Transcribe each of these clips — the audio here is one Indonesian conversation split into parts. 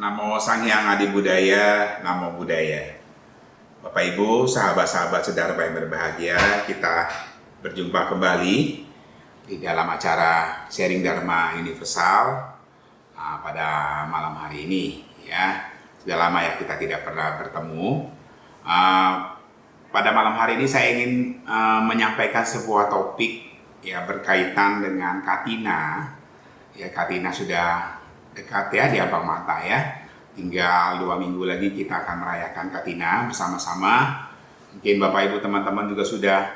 Namo Sang Hyang Adi Budaya, Namo Buddhaya. Bapak Ibu, sahabat-sahabat Sedharma yang berbahagia, kita berjumpa kembali di dalam acara Sharing Dharma Universal pada malam hari ini. Ya, sudah lama ya kita tidak pernah bertemu. Pada malam hari ini saya ingin menyampaikan sebuah topik ya berkaitan dengan Katina. Ya, Katina sudah dekat ya di ambang mata ya. Tinggal 2 minggu lagi kita akan merayakan Katina bersama-sama. Mungkin Bapak Ibu teman-teman juga sudah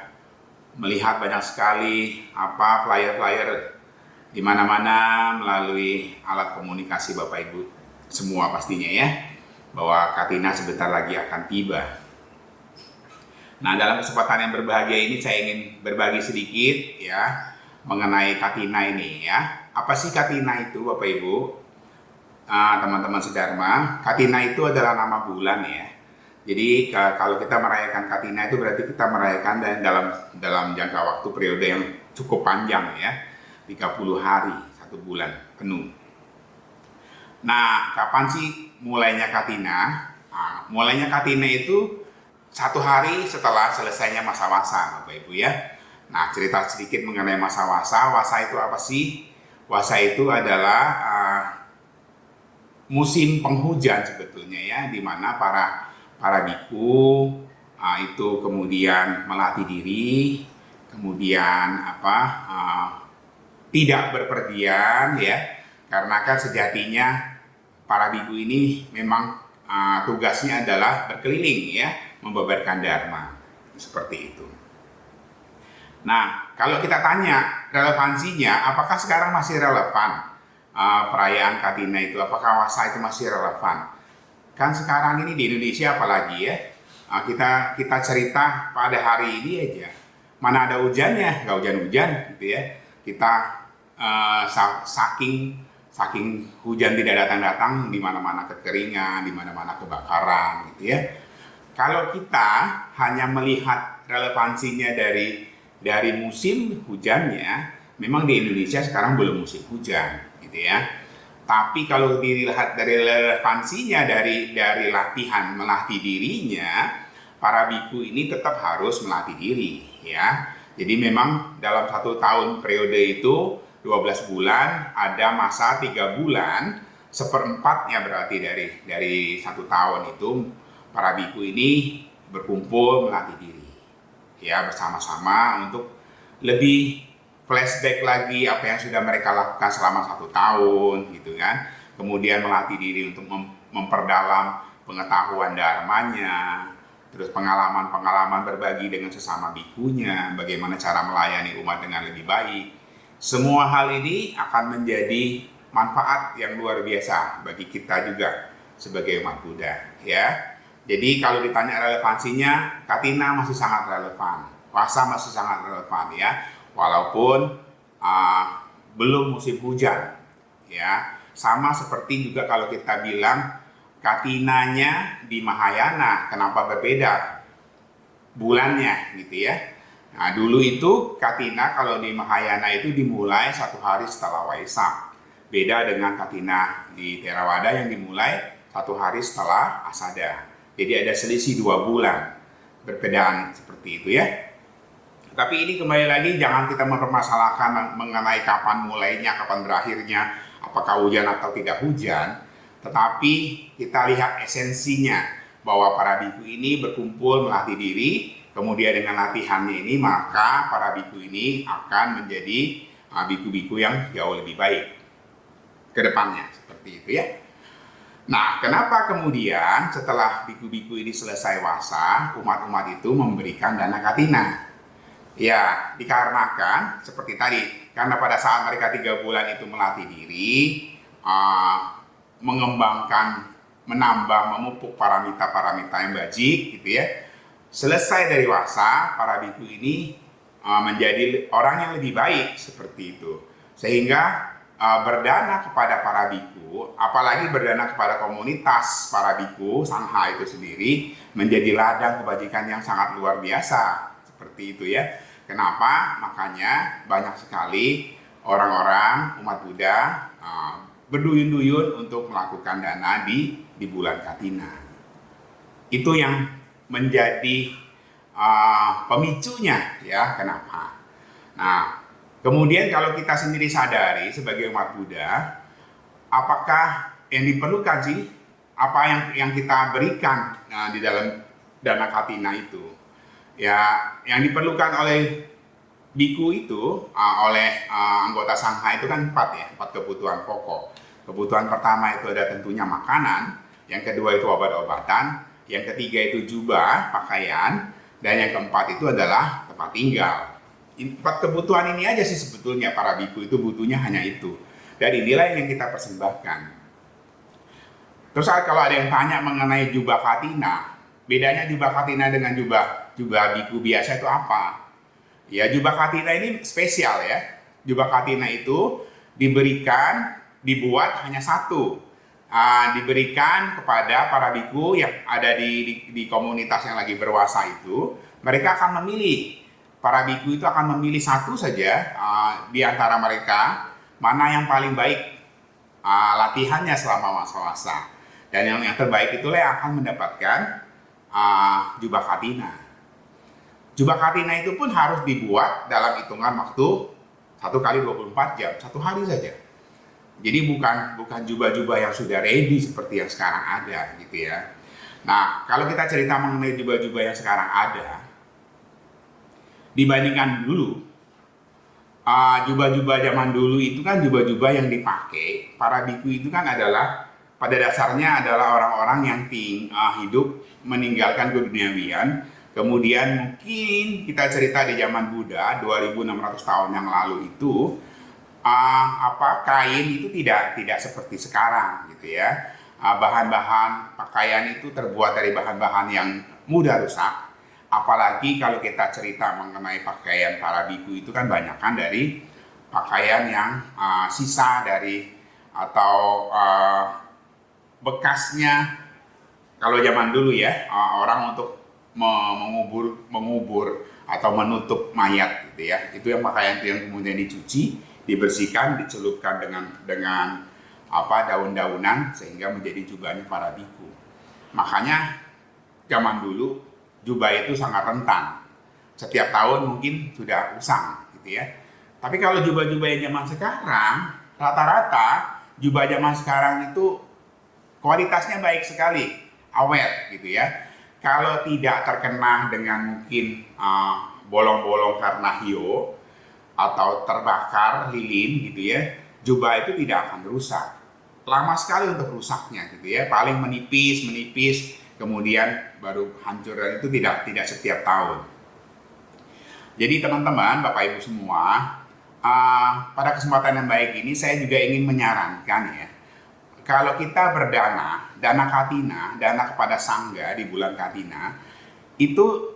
melihat banyak sekali flyer-flyer di mana-mana melalui alat komunikasi Bapak Ibu semua pastinya ya, bahwa Katina sebentar lagi akan tiba. Nah, dalam kesempatan yang berbahagia ini saya ingin berbagi sedikit ya mengenai Katina ini ya. Apa sih Katina itu Bapak Ibu? Teman-teman Sedharma, Katina itu adalah nama bulan ya. Jadi kalau kita merayakan Katina itu berarti kita merayakan dalam jangka waktu periode yang cukup panjang ya, 30 hari, 1 bulan penuh. Nah, kapan sih mulainya Katina? Mulainya Katina itu 1 hari setelah selesainya masa wasa Bapak Ibu ya. Nah, cerita sedikit mengenai masa wasa. Wasa itu apa sih? Wasa itu adalah musim penghujan sebetulnya ya, di mana para biku itu kemudian melatih diri, kemudian tidak berpergian ya, karena kan sejatinya para biku ini memang tugasnya adalah berkeliling ya, membabarkan dharma seperti itu. Nah, kalau kita tanya relevansinya, apakah sekarang masih relevan perayaan Katina itu, apakah wasa itu masih relevan? Kan sekarang ini di Indonesia apalagi ya, kita cerita pada hari ini aja, mana ada hujannya, nggak hujan-hujan gitu ya. Kita saking hujan tidak datang-datang, di mana-mana kekeringan, di mana-mana kebakaran gitu ya. Kalau kita hanya melihat relevansinya dari musim hujannya, memang di Indonesia sekarang belum musim hujan gitu ya. Tapi kalau dilihat dari relevansinya dari latihan melatih dirinya, para biku ini tetap harus melatih diri ya. Jadi memang dalam 1 tahun periode itu 12 bulan, ada masa 3 bulan, seperempatnya berarti dari 1 tahun itu para biku ini berkumpul melatih diri ya, bersama-sama untuk lebih flashback lagi apa yang sudah mereka lakukan selama 1 tahun gitu kan. Kemudian melatih diri untuk memperdalam pengetahuan dharmanya, terus pengalaman-pengalaman berbagi dengan sesama bikunya, bagaimana cara melayani umat dengan lebih baik. Semua hal ini akan menjadi manfaat yang luar biasa bagi kita juga sebagai umat Buddha ya. Jadi kalau ditanya relevansinya, Katina masih sangat relevan, wasa masih sangat relevan ya. Walaupun belum musim hujan ya. Sama seperti juga kalau kita bilang Katinanya di Mahayana, kenapa berbeda bulannya gitu ya. Nah, dulu itu Katina kalau di Mahayana itu dimulai 1 hari setelah Waisak. Beda dengan Katina di Theravada yang dimulai 1 hari setelah Asada. Jadi ada selisih 2 bulan, berbedaan seperti itu ya. Tapi ini kembali lagi, jangan kita mempermasalahkan mengenai kapan mulainya, kapan berakhirnya, apakah hujan atau tidak hujan. Tetapi kita lihat esensinya, bahwa para biku ini berkumpul melatih diri, kemudian dengan latihannya ini maka para biku ini akan menjadi biku-biku yang jauh lebih baik ke depannya, seperti itu ya. Nah, kenapa kemudian setelah biku-biku ini selesai wasa, umat-umat itu memberikan dana Katina? Ya, dikarenakan seperti tadi, karena pada saat mereka 3 bulan itu melatih diri, mengembangkan, menambah, memupuk paramita-paramita yang bajik gitu ya. Selesai dari wasa, para biku ini menjadi orang yang lebih baik seperti itu. Sehingga berdana kepada para biku, apalagi berdana kepada komunitas para biku, sangha itu sendiri, menjadi ladang kebajikan yang sangat luar biasa. Seperti itu ya. Kenapa? Makanya banyak sekali orang-orang umat Buddha berduyun-duyun untuk melakukan dana di bulan Katina. Itu yang menjadi pemicunya ya kenapa. Nah, kemudian kalau kita sendiri sadari sebagai umat Buddha, apakah yang diperlukan sih apa yang kita berikan di dalam dana Katina itu? Ya, yang diperlukan oleh biku itu oleh anggota sangha itu kan 4 kebutuhan pokok. Kebutuhan pertama itu ada tentunya makanan, yang kedua itu obat-obatan, yang ketiga itu jubah, pakaian, dan yang keempat itu adalah tempat tinggal. 4 kebutuhan ini aja sih sebetulnya para biku itu butuhnya hanya itu. Dan inilah yang kita persembahkan. Terus kalau ada yang tanya mengenai jubah Katina, bedanya jubah Katina dengan jubah biku biasa itu apa? Ya, jubah Katina ini spesial ya. Jubah Katina itu dibuat hanya satu. Diberikan kepada para biku yang ada di komunitas yang lagi berwasa itu. Mereka akan memilih, para biku itu akan memilih satu saja di antara mereka mana yang paling baik latihannya selama masa wasa. Dan yang terbaik itulah yang akan mendapatkan jubah Katina. Jubah Katina itu pun harus dibuat dalam hitungan waktu 1 kali 24 jam, 1 hari saja. Jadi bukan jubah-jubah yang sudah ready seperti yang sekarang ada gitu ya. Nah, kalau kita cerita mengenai jubah-jubah yang sekarang ada, dibandingkan dulu, jubah-jubah zaman dulu itu kan jubah-jubah yang dipakai para biku itu kan adalah pada dasarnya adalah orang-orang yang hidup meninggalkan keduniawian. Kemudian mungkin kita cerita di zaman Buddha 2600 tahun yang lalu itu kain itu tidak seperti sekarang gitu ya. Bahan-bahan pakaian itu terbuat dari bahan-bahan yang mudah rusak. Apalagi kalau kita cerita mengenai pakaian para biku itu kan banyakkan dari pakaian yang sisa dari atau bekasnya. Kalau zaman dulu ya orang untuk mengubur atau menutup mayat gitu ya, itu yang pakaian itu yang kemudian dicuci, dibersihkan, dicelupkan dengan daun-daunan sehingga menjadi jubahnya para biku. Makanya zaman dulu jubah itu sangat rentan, setiap tahun mungkin sudah usang gitu ya. Tapi kalau jubah-jubah yang zaman sekarang, rata-rata jubah zaman sekarang itu kualitasnya baik sekali, awet gitu ya. Kalau tidak terkena dengan mungkin bolong-bolong karena hiu atau terbakar lilin gitu ya, jubah itu tidak akan rusak. Lama sekali untuk rusaknya gitu ya, paling menipis, kemudian baru hancur, dan itu tidak setiap tahun. Jadi teman-teman, Bapak Ibu semua, pada kesempatan yang baik ini saya juga ingin menyarankan ya, kalau kita dana Katina, dana kepada Sangga di bulan Katina, itu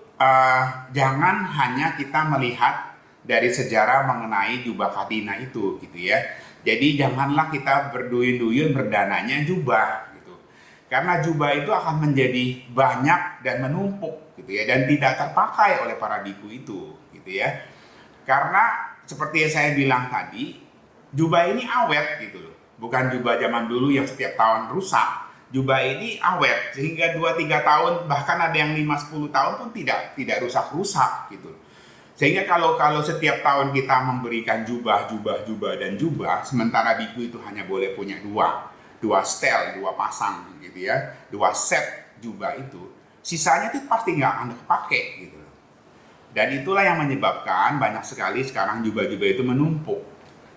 jangan hanya kita melihat dari sejarah mengenai jubah Katina itu gitu ya. Jadi janganlah kita berduyun-duyun berdananya jubah gitu. Karena jubah itu akan menjadi banyak dan menumpuk gitu ya, dan tidak terpakai oleh para biku itu gitu ya. Karena seperti yang saya bilang tadi, jubah ini awet gitu loh. Bukan jubah zaman dulu yang setiap tahun rusak. Jubah ini awet sehingga 2-3 tahun, bahkan ada yang 5-10 tahun pun tidak rusak-rusak gitu. Sehingga kalau setiap tahun kita memberikan jubah, sementara biku itu hanya boleh punya dua setel, 2 pasang gitu ya, 2 set jubah itu, sisanya itu pasti nggak akan kepake gitu. Dan itulah yang menyebabkan banyak sekali sekarang jubah-jubah itu menumpuk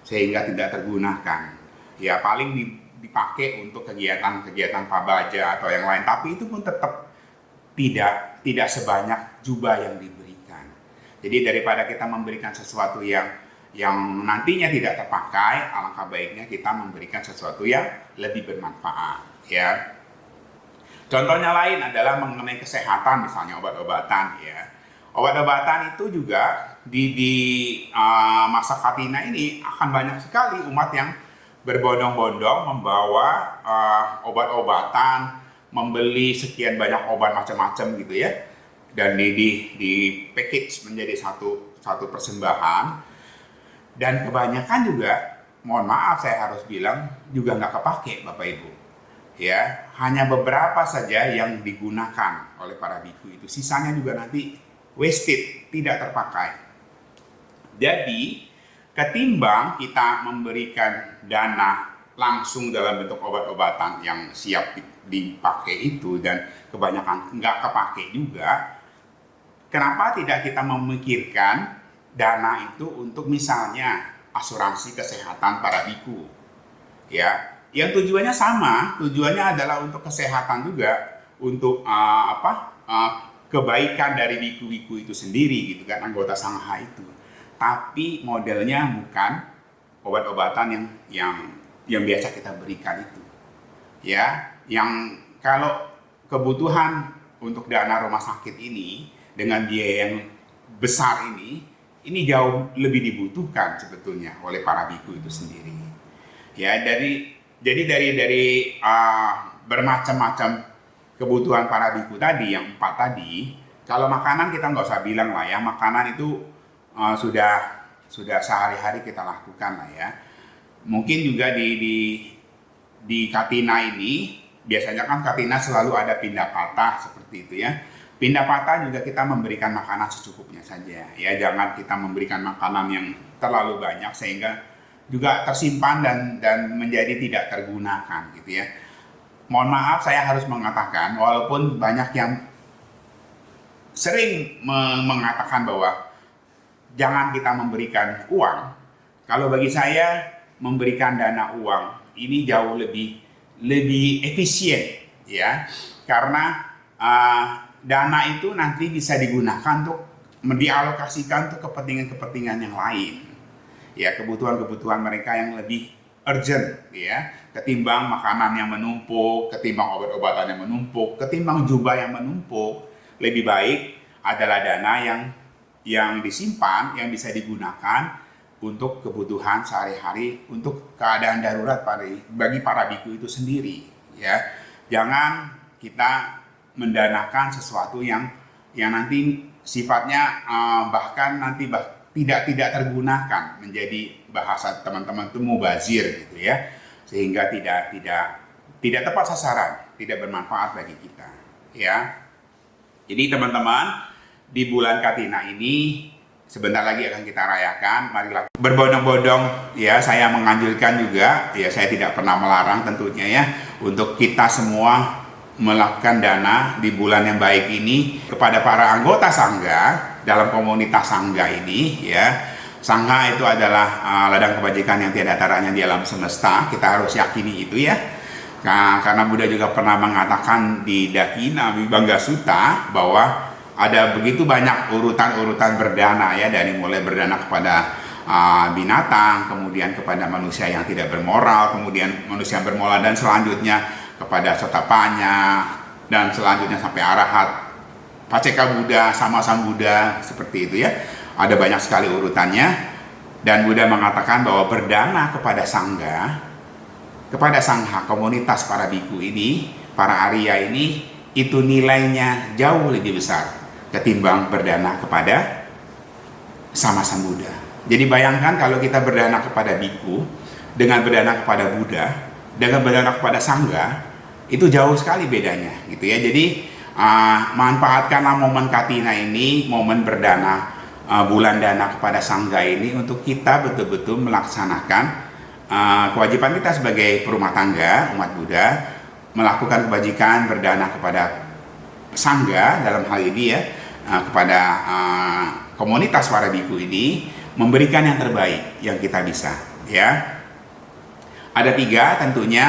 sehingga tidak tergunakan. Ya paling dipakai untuk kegiatan pabaja atau yang lain, tapi itu pun tetap tidak sebanyak jubah yang diberikan. Jadi daripada kita memberikan sesuatu yang nantinya tidak terpakai, alangkah baiknya kita memberikan sesuatu yang lebih bermanfaat ya. Contohnya lain adalah mengenai kesehatan, misalnya obat-obatan ya. Obat-obatan itu juga di masa Katina ini akan banyak sekali umat yang berbondong-bondong membawa obat-obatan, membeli sekian banyak obat macam-macam gitu ya, dan di package menjadi satu persembahan. Dan kebanyakan juga, mohon maaf saya harus bilang, juga nggak kepake Bapak Ibu. Ya, hanya beberapa saja yang digunakan oleh para biku itu. Sisanya juga nanti wasted, tidak terpakai. Jadi, ketimbang kita memberikan dana langsung dalam bentuk obat-obatan yang siap dipakai itu dan kebanyakan nggak kepake juga, kenapa tidak kita memikirkan dana itu untuk misalnya asuransi kesehatan para biku, ya, yang tujuannya sama, tujuannya adalah untuk kesehatan juga, untuk kebaikan dari biku-biku itu sendiri, gitu kan, anggota sangha itu. Tapi modelnya bukan obat-obatan yang biasa kita berikan itu, ya, yang kalau kebutuhan untuk dana rumah sakit ini dengan biaya yang besar ini jauh lebih dibutuhkan sebetulnya oleh para biku itu sendiri. Ya, jadi dari bermacam-macam kebutuhan para biku tadi, yang 4 tadi, kalau makanan kita nggak usah bilang lah ya, makanan itu sudah sehari-hari kita lakukan lah ya. Mungkin juga di Katina ini, biasanya kan Katina selalu ada pindah patah seperti itu ya. Pindah patah juga kita memberikan makanan secukupnya saja ya, jangan kita memberikan makanan yang terlalu banyak sehingga juga tersimpan dan menjadi tidak tergunakan gitu ya. Mohon maaf saya harus mengatakan, walaupun banyak yang sering mengatakan bahwa jangan kita memberikan uang, kalau bagi saya memberikan dana uang ini jauh lebih efisien ya, karena dana itu nanti bisa digunakan untuk dialokasikan untuk kepentingan-kepentingan yang lain ya, kebutuhan-kebutuhan mereka yang lebih urgent ya, ketimbang makanan yang menumpuk, ketimbang obat-obatan yang menumpuk, ketimbang jubah yang menumpuk. Lebih baik adalah dana yang disimpan, yang bisa digunakan untuk kebutuhan sehari-hari, untuk keadaan darurat bagi para biku itu sendiri ya. Jangan kita mendanakan sesuatu yang nanti sifatnya bahkan nanti tidak tergunakan, menjadi bahasa teman-teman itu mubazir gitu ya, sehingga tidak tepat sasaran, tidak bermanfaat bagi kita ya. Jadi teman-teman, di bulan Katina ini sebentar lagi akan kita rayakan, marilah berbondong-bondong ya. Saya menganjurkan juga ya, saya tidak pernah melarang tentunya ya, untuk kita semua melakukan dana di bulan yang baik ini kepada para anggota sangga dalam komunitas sangga ini ya. Sangha itu adalah ladang kebajikan yang tiada taranya di alam semesta, kita harus yakini itu ya. Nah, karena Buddha juga pernah mengatakan di Dakina Vibhanga Sutta bahwa ada begitu banyak urutan-urutan berdana ya, dari mulai berdana kepada binatang, kemudian kepada manusia yang tidak bermoral, kemudian manusia yang bermoral, dan selanjutnya kepada sotapanya, dan selanjutnya sampai arahat, paceka Buddha, sama sang Buddha, seperti itu ya. Ada banyak sekali urutannya, dan Buddha mengatakan bahwa berdana kepada sangga, kepada sangha, komunitas para biku ini, para Arya ini, itu nilainya jauh lebih besar ketimbang berdana kepada sama sang Buddha. Jadi bayangkan kalau kita berdana kepada biku dengan berdana kepada Buddha, dengan berdana kepada sangga, itu jauh sekali bedanya gitu ya. Jadi manfaatkanlah momen Katina ini, momen berdana bulan dana kepada sangga ini, untuk kita betul-betul melaksanakan kewajiban kita sebagai perumah tangga umat Buddha, melakukan kebajikan berdana kepada sangga dalam hal ini ya, kepada komunitas para biku ini, memberikan yang terbaik yang kita bisa ya. Ada 3 tentunya,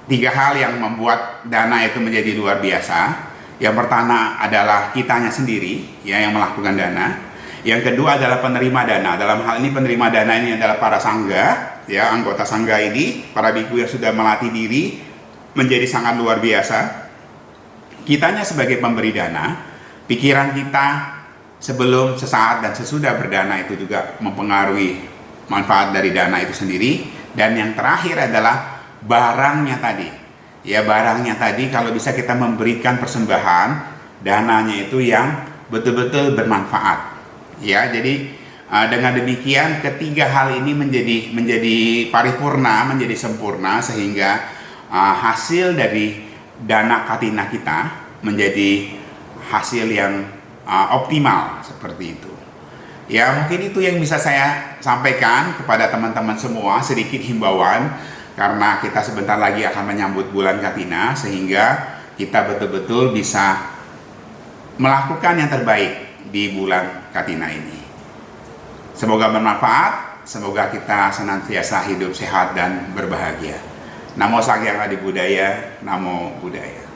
3 hal yang membuat dana itu menjadi luar biasa. Yang pertama adalah kitanya sendiri ya, yang melakukan dana. Yang kedua adalah penerima dana. Dalam hal ini penerima dana ini adalah para sangga ya, anggota sangga ini, para biku yang sudah melatih diri menjadi sangat luar biasa. Kitanya sebagai pemberi dana, pikiran kita sebelum, sesaat, dan sesudah berdana itu juga mempengaruhi manfaat dari dana itu sendiri. Dan yang terakhir adalah barangnya tadi ya, barangnya tadi kalau bisa kita memberikan persembahan dananya itu yang betul-betul bermanfaat ya. Jadi Dengan demikian ketiga hal ini menjadi paripurna, menjadi sempurna, sehingga hasil dari dana Katina kita menjadi hasil yang optimal seperti itu. Ya, mungkin itu yang bisa saya sampaikan kepada teman-teman semua, sedikit himbauan karena kita sebentar lagi akan menyambut bulan Katina, sehingga kita betul-betul bisa melakukan yang terbaik di bulan Katina ini. Semoga bermanfaat, semoga kita senantiasa hidup sehat dan berbahagia. Namo Sakyang Adi Budaya, Namo Buddhaya.